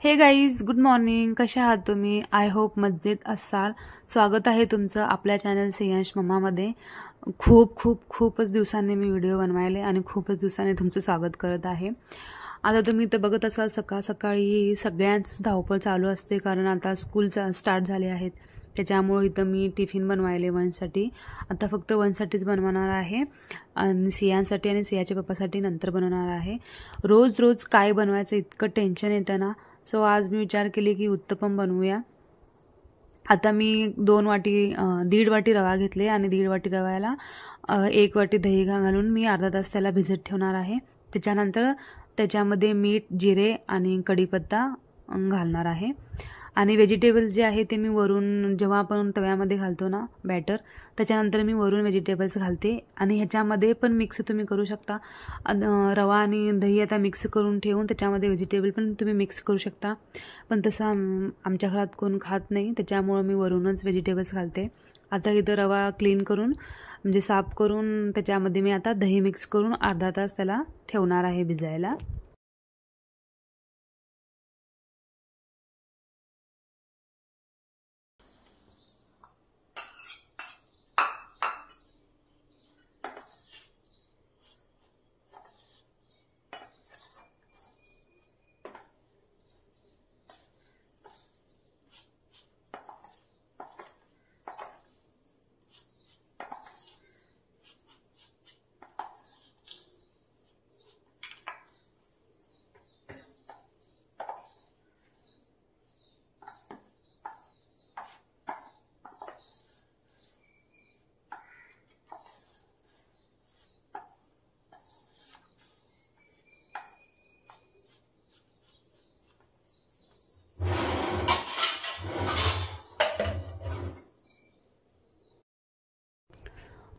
हे guys, good morning. कशा आहात तुम्ही? आय होप मजेत असाल. स्वागत आहे तुमचं आपल्या चॅनल सियांश मम्मामध्ये. खूपच दिवसांनी मी व्हिडिओ बनवायले आणि खूपच दिवसांनी तुमचं स्वागत करत आहे. आता तुम्ही तर बघत असाल सकाळी सगळ्यांच धावपळ चालू असते, कारण आता स्कूल स्टार्ट झाले आहेत. त्याच्यामुळे इथं मी टिफिन बनवायले वनसाठी. आता फक्त वनसाठीच बनवणार आहे आणि सियांसाठी आणि सियाच्या पप्पासाठी नंतर बनवणार आहे. रोज काय बनवायचं इतकं टेन्शन येतं ना. सो आज मी विचार केले की उत्तपम बनवूया. आता मी 1.5 वाटी रवा घेतले आणि 1.5 वाटी रव्याला 1 वाटी दही घालून मी अर्धा तास त्याला भिजत ठेवणार आहे. त्याच्यानंतर त्याच्यामध्ये मीठ, जिरे आणि कढीपत्ता घालणार आहे. आणि व्हेजिटेबल जे आहे ते मी वरून, जेव्हा आपण तव्यामध्ये घालतो ना बॅटर, त्याच्यानंतर मी वरून व्हेजिटेबल्स घालते. आणि ह्याच्यामध्ये पण मिक्स तुम्ही करू शकता. रवा आणि दही आता मिक्स करून ठेवून त्याच्यामध्ये व्हेजिटेबल पण तुम्ही मिक्स करू शकता. पण तसं आमच्या घरात कोण खात नाही, त्याच्यामुळं मी वरूनच व्हेजिटेबल्स घालते. आता इथं रवा क्लीन करून, म्हणजे साफ करून, त्याच्यामध्ये मी आता दही मिक्स करून अर्धा तास त्याला ठेवणार आहे भिजायला.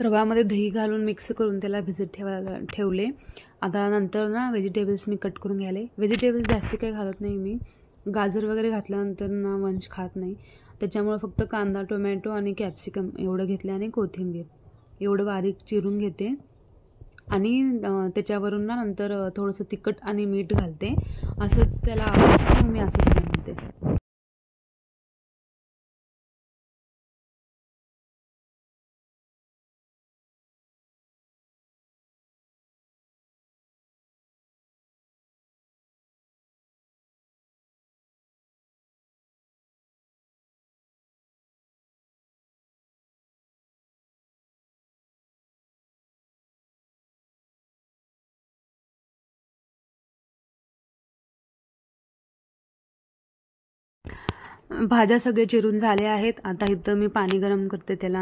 रव्यामध्ये दही घालून मिक्स करून त्याला भिजत ठेवले. आता नंतर ना व्हेजिटेबल्स मी कट करून घ्यायले. व्हेजिटेबल्स जास्ती काही घालत नाही मी. गाजर वगैरे घातल्यानंतर ना वंश खात नाही, त्याच्यामुळे फक्त कांदा, टोमॅटो आणि कॅप्सिकम एवढं घेतले आणि कोथिंबीर एवढं बारीक चिरून घेते. आणि त्याच्यावरून ना नंतर थोडंसं तिखट आणि मीठ घालते. असंच त्याला आवडतं, मी असंच बनवते. भाज्या सगळे चिरून झाले आहेत. आता इथं मी पाणी गरम करते त्याला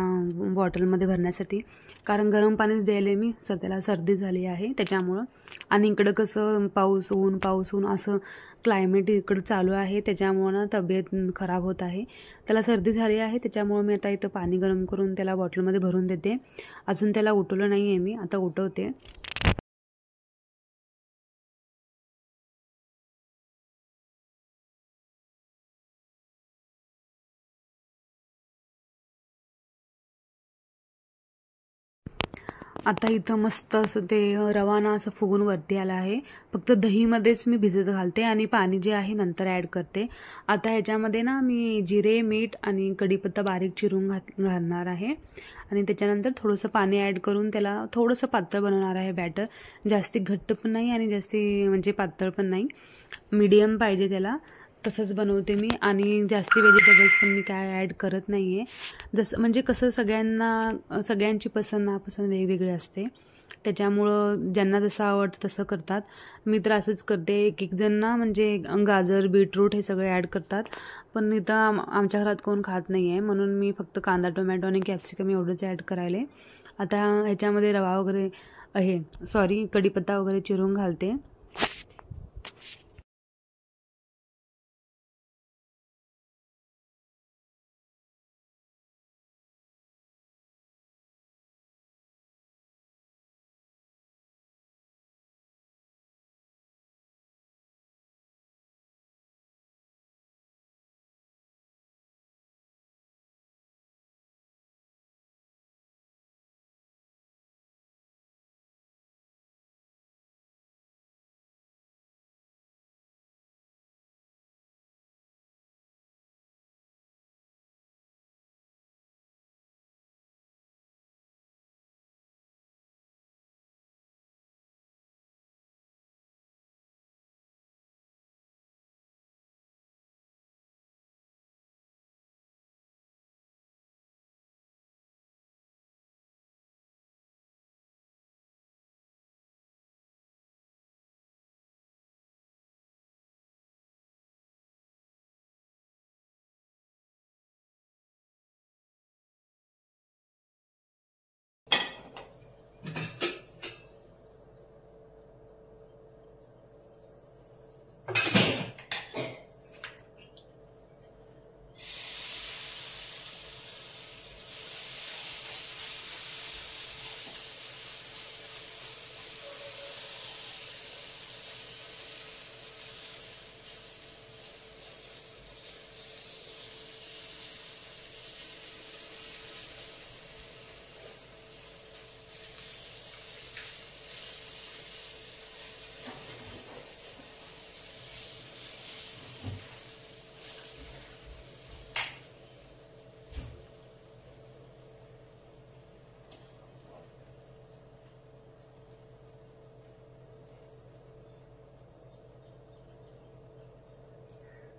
बॉटलमध्ये भरण्यासाठी, कारण गरम पाणीच द्यायला मी. त्याला सर्दी झाली आहे त्याच्यामुळं. आणि इकडं कसं पाऊस ऊन असं क्लायमेट इकडं चालू आहे, त्याच्यामुळं ना तब्येत खराब होत आहे. त्याला सर्दी झाली आहे, त्याच्यामुळं मी आता इथं पाणी गरम करून त्याला बॉटलमध्ये भरून देते. अजून त्याला उठवलं नाही आहे मी, आता उठवते. आता इथं मस्त असं ते रवाना असं फुगून वरती आला आहे. फक्त दहीमध्येच मी भिजत घालते आणि पाणी जे आहे नंतर ॲड करते. आता ह्याच्यामध्ये ना मी जिरे, मीठ आणि कढीपत्ता बारीक चिरून घालणार आहे. आणि त्याच्यानंतर थोडंसं पाणी ॲड करून त्याला थोडंसं पातळ बनवणार आहे बॅटर. जास्ती घट्ट पण नाही आणि जास्ती म्हणजे पातळ पण नाही, मीडियम पाहिजे त्याला. तसंच बनवते मी. आणि जास्ती व्हेजिटेबल्स पण मी काय ॲड करत नाही आहे. जसं म्हणजे कसं सगळ्यांची नापसंत वेगवेगळी असते, त्याच्यामुळं ज्यांना जसं आवडतं तसं करतात. मी तर असंच करते. एक जण ना म्हणजे गाजर, बीटरूट हे सगळे ॲड करतात, पण इथं आमच्या घरात कोण खात नाही आहे, म्हणून मी फक्त कांदा, टोमॅटो आणि कॅप्सिकम एवढंच ॲड करायले. आता ह्याच्यामध्ये रवा वगैरे कढीपत्ता वगैरे चिरून घालते.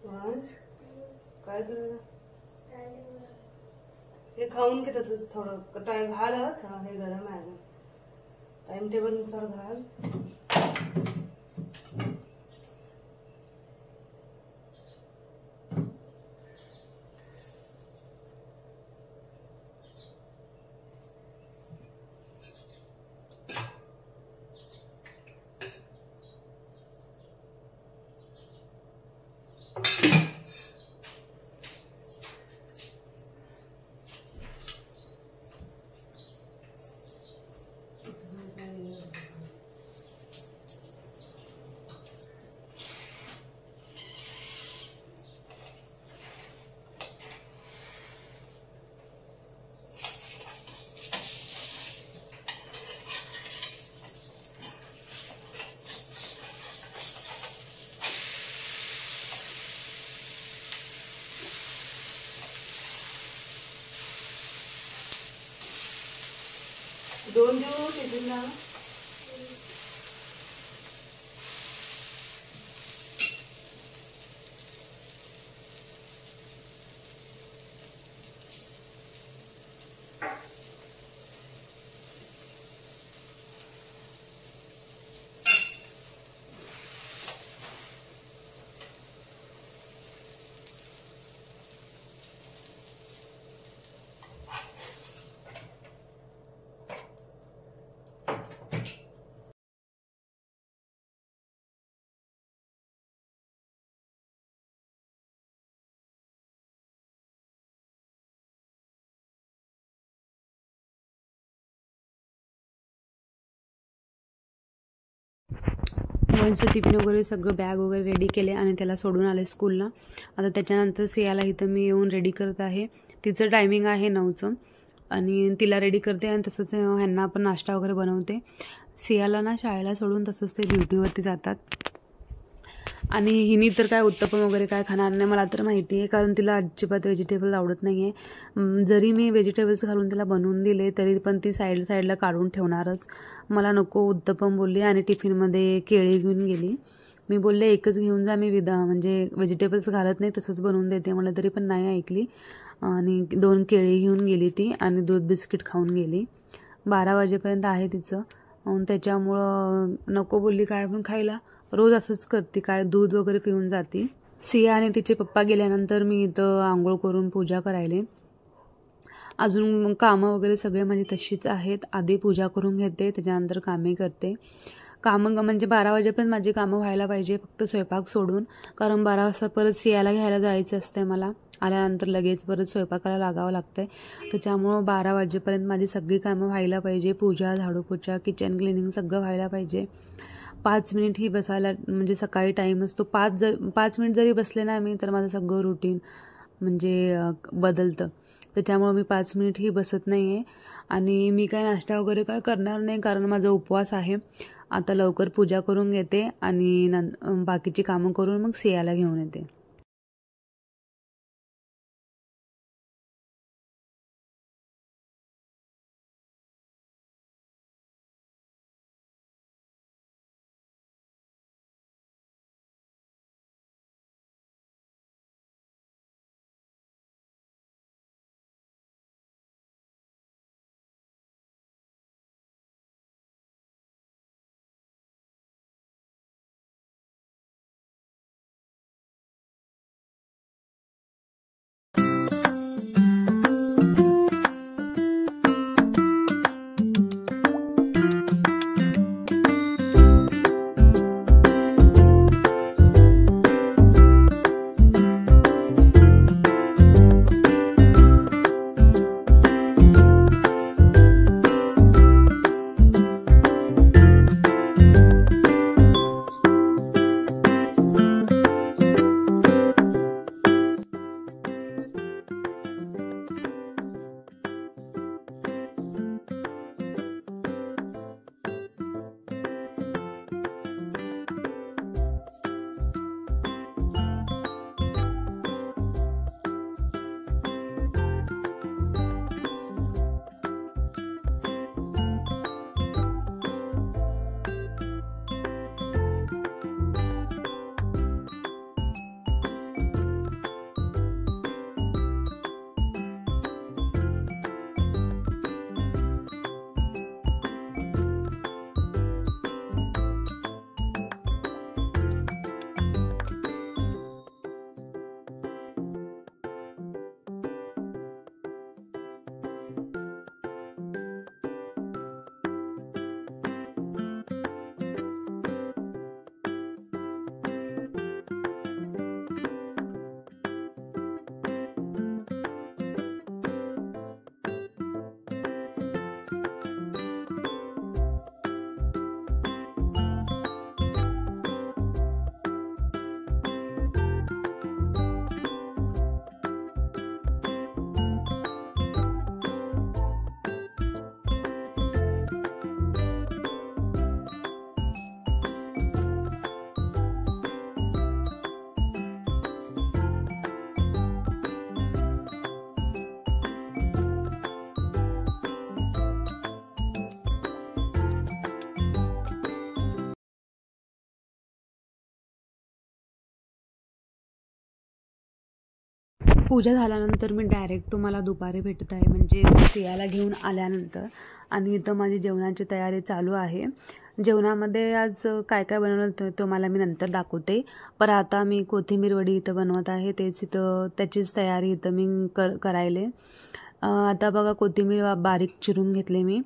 वंश काय करायला हे खाऊन घे तसंच थोडं घाल हे गरम आहे टाइम टेबल नुसार घाल. 2 देऊ टिफिनला. वंश टिफिन वगैरे सगळं बॅग वगैरे रेडी केले आणि त्याला सोडून आले स्कूलला. आता त्याच्यानंतर सियाला इथं मी येऊन रेडी करत आहे. तिचं टायमिंग आहे 9चं आणि तिला रेडी करते आणि तसंच ह्यांना पण नाश्ता वगैरे बनवते. सियाला ना शाळेला सोडून तसंच ते ड्युटीवरती जातात. आणि हिनी तर काय उत्तप्पम वगैरे काय खाणार नाही मला तर माहिती आहे, कारण तिला अजिबात व्हेजिटेबल आवडत नाही आहे. जरी मी व्हेजिटेबल्स घालून तिला बनवून दिले तरी पण ती साईडला काढून ठेवणारच. मला नको उत्तप्पम बोलली आणि टिफिनमध्ये केळी घेऊन गेली. मी बोलले एकच घेऊन जा, मी म्हणजे व्हेजिटेबल्स घालत नाही तसंच बनवून देते मला, तरी पण नाही ऐकली आणि 2 केळी घेऊन गेली ती आणि दूध बिस्किट खाऊन गेली. 12 वाजेपर्यंत आहे तिचं. त्याच्यामुळं नको बोलली काय पण खायला. रोज असंच करते, काय दूध वगैरे पिऊन जाते. सिया आणि तिचे पप्पा गेल्यानंतर मी इथं आंघोळ करून पूजा करायले. अजून कामं वगैरे सगळे म्हणजे तशीच आहेत. आधी पूजा करून घेते, त्याच्यानंतर कामे करते. कामं म्हणजे 12 वाजेपर्यंत माझी कामं व्हायला पाहिजे, फक्त स्वयंपाक सोडून. कारण 12 वाजता परत सियाला घ्यायला जायचं असतं मला. आल्यानंतर लगेच परत स्वयंपाकाला लागावं लागतं आहे. त्याच्यामुळं 12 वाजेपर्यंत माझी सगळी कामं व्हायला पाहिजे. पूजा, झाडूपोछा, किचन क्लिनिंग सगळं व्हायला पाहिजे. 5 मिनिट ही बसायला म्हणजे सकाळी टाईम असतो. 5 मिनिट जरी बसले ना मी तर माझं सगळं रुटीन म्हणजे बदलतं. त्याच्यामुळं मी 5 मिनिट ही बसत नाही आहे. आणि मी काय नाश्ता वगैरे काय करणार नाही, कारण माझा उपवास आहे. आता लवकर पूजा करून घेते आणि बाकीची कामं करून मग सियाला घेऊन येते. पूजा झाल्यानंतर मी डायरेक्ट तुम्हाला दुपारी भेटत आहे, म्हणजे सियाला घेऊन आल्यानंतर. आणि इथं माझी जेवणाची तयारी चालू आहे. जेवणामध्ये आज काय काय बनवलं तो मला मी नंतर दाखवते. पण आता मी कोथिंबीर वडी इथं बनवत आहे, त्याचीच तयारी इथं मी करायले. आता बघा कोथिंबीर बारीक चिरून घेतले मी.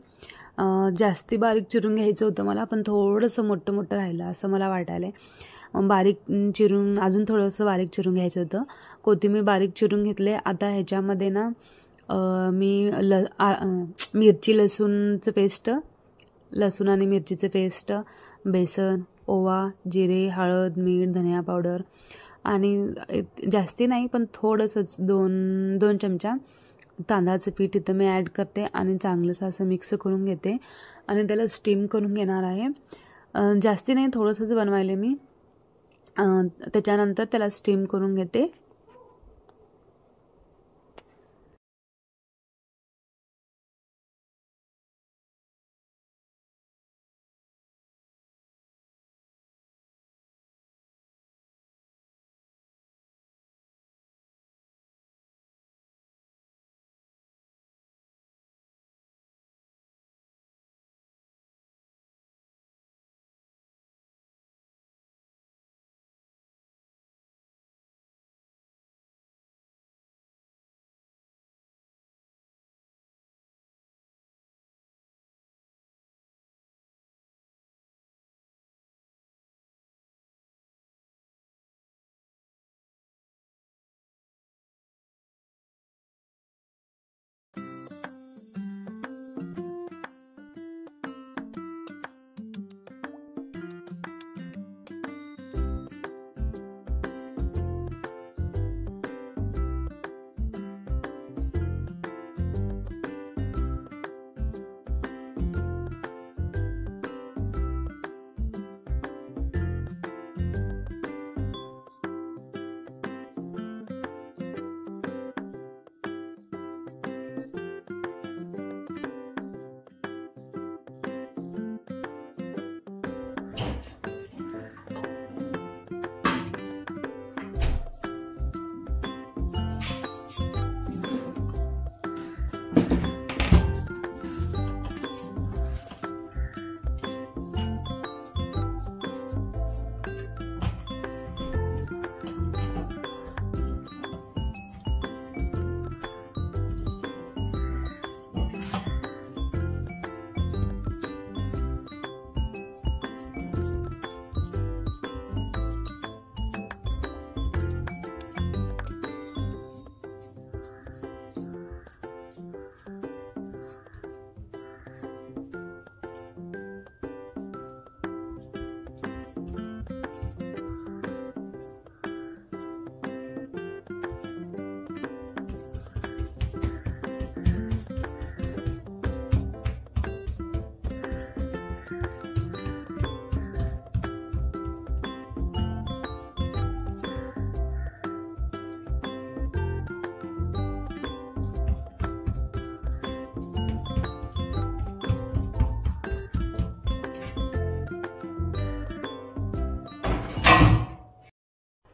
जास्ती बारीक चिरून घ्यायचं होतं मला, पण थोडंसं मोठं मोठं राहिलं असं मला वाटायलं. बारीक चिरून अजून थोडंसं बारीक चिरून घ्यायचं होतं. कोथिंबीर बारीक चिरून घेतले. आता ह्याच्यामध्ये ना मी मिरची लसूणचं पेस्ट, लसूण आणि मिरचीचं पेस्ट, बेसन, ओवा, जिरे, हळद, मीठ, धनिया पावडर आणि जास्ती नाही पण थोडंसंच 2 चमचा तांदळाचं पीठ इथं मी ॲड करते आणि चांगलंसं असं मिक्स करून घेते आणि त्याला स्टीम करून घेणार आहे. जास्ती नाही, थोडंसंच बनवायले मी. त्याच्यानंतर त्याला स्टीम करून घेते.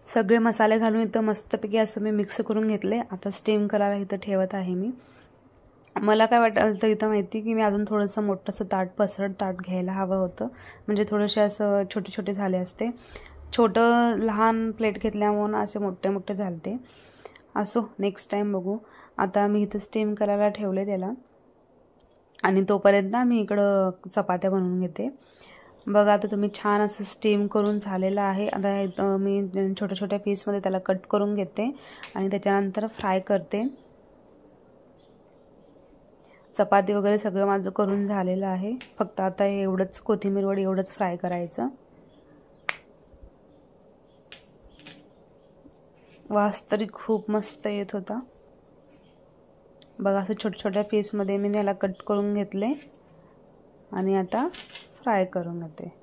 सगळे मसाले घालून इथं मस्तपैकी असं मी मिक्स करून घेतले. आता स्टीम करायला इथं ठेवत आहे मी. मला काय वाटलं तर इथं माहिती की मी अजून थोडंसं मोठंसं पसरट ताट घ्यायला हवं होतं, म्हणजे थोडेसे असं छोटे छोटे झाले असते. छोटं लहान प्लेट घेतल्यामुळे असे मोठे मोठे झालते. असो, नेक्स्ट टाईम बघू. आता मी इथं स्टीम करायला ठेवले त्याला आणि तोपर्यंत मी इकडं चपात्या बनवून घेते. बघा आता तुम्ही छान असं स्टीम करून झालेलं आहे. आता मी छोट्या छोट्या पीसमध्ये त्याला कट करून घेते आणि त्याच्यानंतर फ्राय करते. चपाती वगैरे सगळं माझं करून झालेलं आहे. फक्त आता एवढंच कोथिंबीर वडी एवढंच फ्राय करायचं. वास तरी खूप मस्त येत होता. बघा असं छोट्या छोट्या पीसमध्ये मी त्याला कट करून घेतले आणि आता फ्राय करून घेते.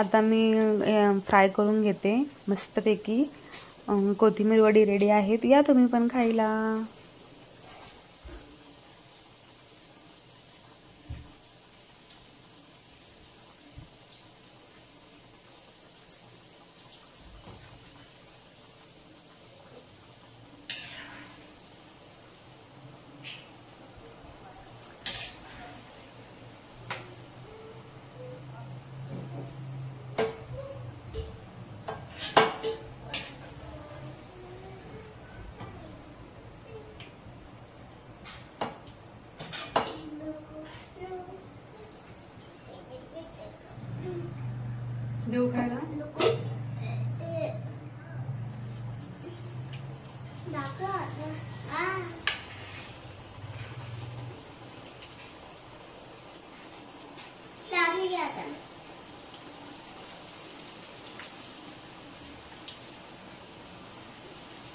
आता मी फ्राय करून घेते मस्तपैकी. कोथिंबीर वडी रेडी आहेत, या तुम्ही पण खायला. देऊ खायला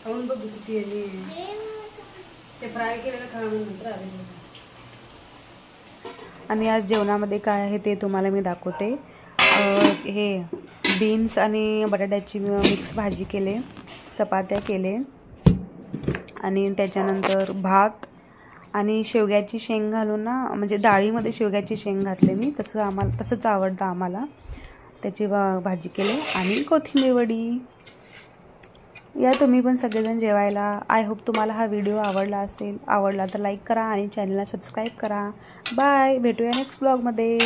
खाऊन बघ किती आहे ते फ्राय केलेलं खाण्यानंतर आले. आणि आज जेवणामध्ये काय आहे ते तुम्हाला मी दाखवते. हे बीन्स आणि बटाट्याची मिक्स भाजी केले, चपात्या केले आणि त्याच्यानंतर भात आणि शेवग्याची शेंग घालून ना, म्हणजे डाळीमध्ये शेवग्याची शेंग घातले मी, तसंच आवडतं आम्हाला. त्याची भाजी केली आणि कोथिंबीर वडी. या तुम्ही पण सगळेजण जेवायला. आय होप तुम्हाला हा व्हिडिओ आवडला असेल. आवडला तर लाईक करा आणि चॅनलला सबस्क्राईब करा. बाय, भेटूया नेक्स्ट ब्लॉगमध्ये.